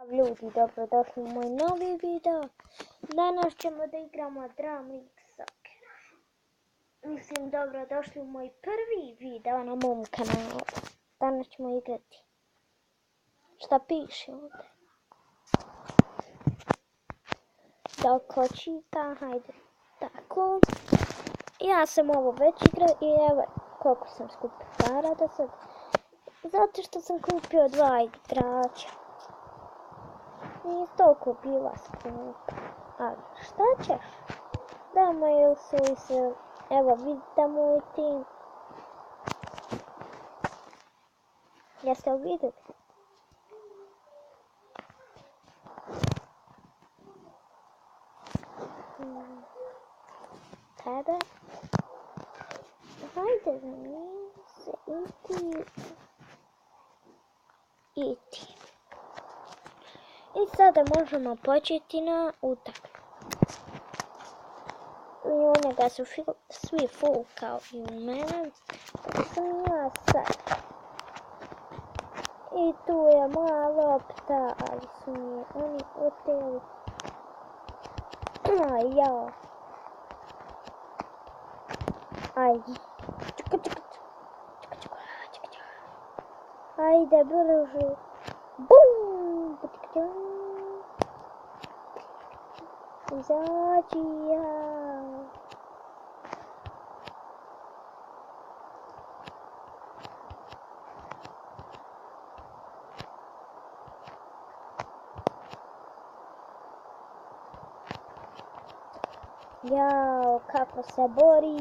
Ljudi, dobrodošli u moj novi video. Danas ćemo da igramo Drum League Soccer. Mislim, dobrodošli u moj prvi video na mom kanalu. Danas ćemo igrati. Šta piše ovdje? Dok čita, hajde. Tako. Ja sam ovo već igrao i evo koliko sam skupio para do sad. Zato što sam kupio 2 igrača. Nije toliko bila skupa. Ali šta ćeš? Damo ili se... Evo vidite moj tim. Jeste li vidjeli? Tebe. Hajde za mene se iti. I sada možemo početi na utakmicu. I u njega su svi full kao i u mene. Pa sam ja sad. I tu je moja lopta, ali su mi oni oteli. Ja. Aj. Ajde, brže. Bum! Izađi ja. Jao, kako se bori.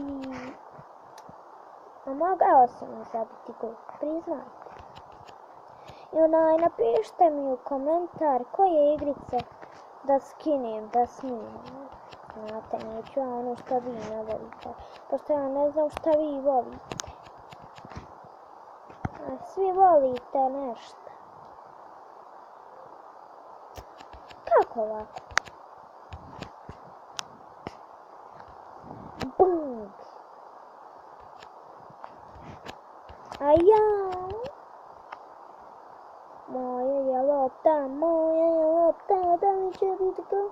A mogao sam zabiti gol, priznajte. I napišite mi u komentar koje igrice da skinem, da snimam. Znate, neću ja ono što vi ne volite, pošto ja ne znam šta vi volite. A svi volite nešto. Kako ovako? Bum! A ja... Moja je lopta, da li će biti gol?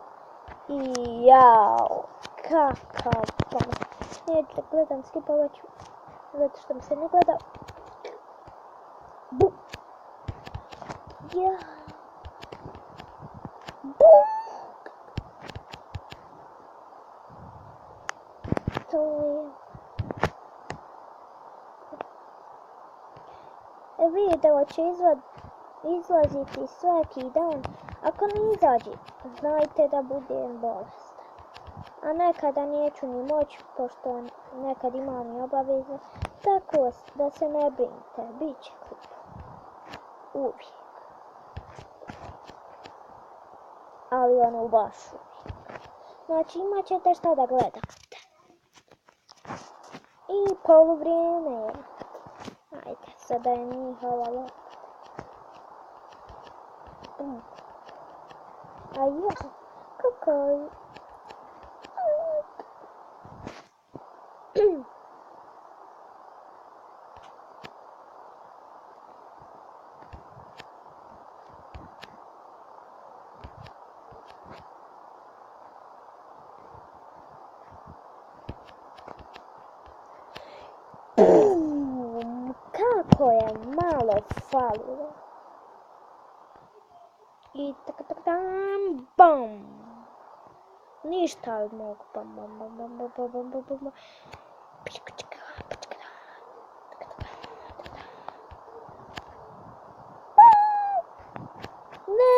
I jao, kakav pas. Neću da gledam, skipovat ću, zato što mi se ne gleda. Bum! Jao! Bum! To je... Video će izlaziti svaki dan. Ako ne izađe, znajte da budem bolestan. A nekada neću ni moći, pošto nekad imam i obaveze. Tako da se ne brinite, bit će klip. Uvijek. Ali ono baš uvijek. Znači imat ćete šta da gledate. I poluvrijeme. Ajde, sada je njihova lopta. A ja, kako je? Kako je malo falilo. I tak-tak-tam, bam! Ništa ali mogu, bam, bam, bam, bam, bam, bam, bam, bam, bam. Ne!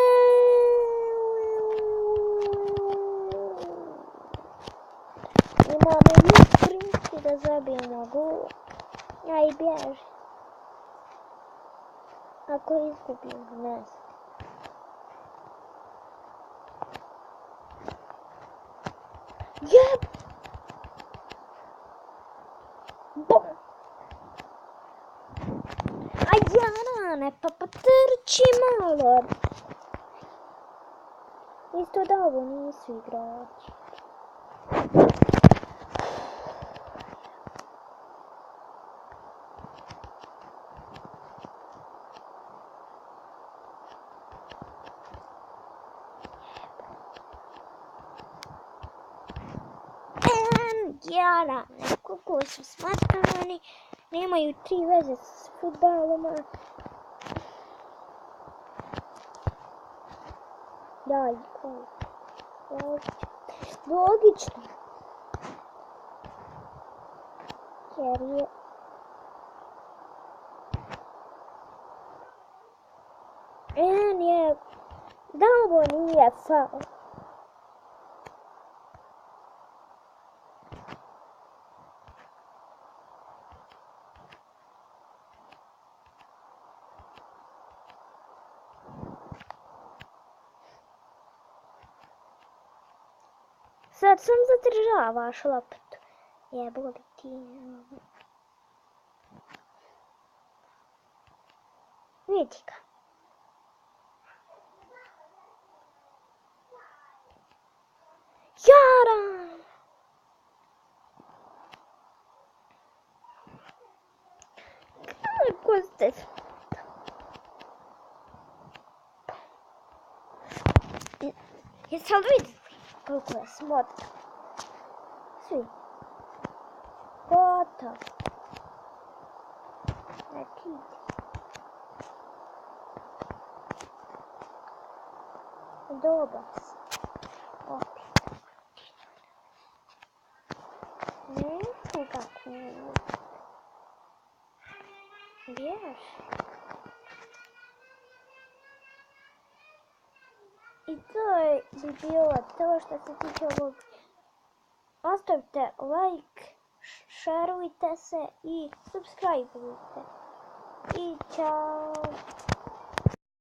Imamo i priliku da zabijemo gol. Aj, bježi. Ako izgubim, ne znam. Jeb! Bum! A Jarane, pa potrči malo. Isto da ovo nisu igrači. igara, neko koji su smatrani, nemaju 3 veze s fudbalom. Da, logično. Jer je da ovo nije faul. Sad sam zadržavaš loptu. Jeboli ti. Vidi ga. Jaran! Kako ste? Jeste li vidjeli koliko je smotno? Svi. Gotovo. Neki ide. Dobar si. Opet. Nekako. Bješ. I to bi bilo to što se tiče ovog. Ostavite like, šerujte se i subscribeujte. I čao.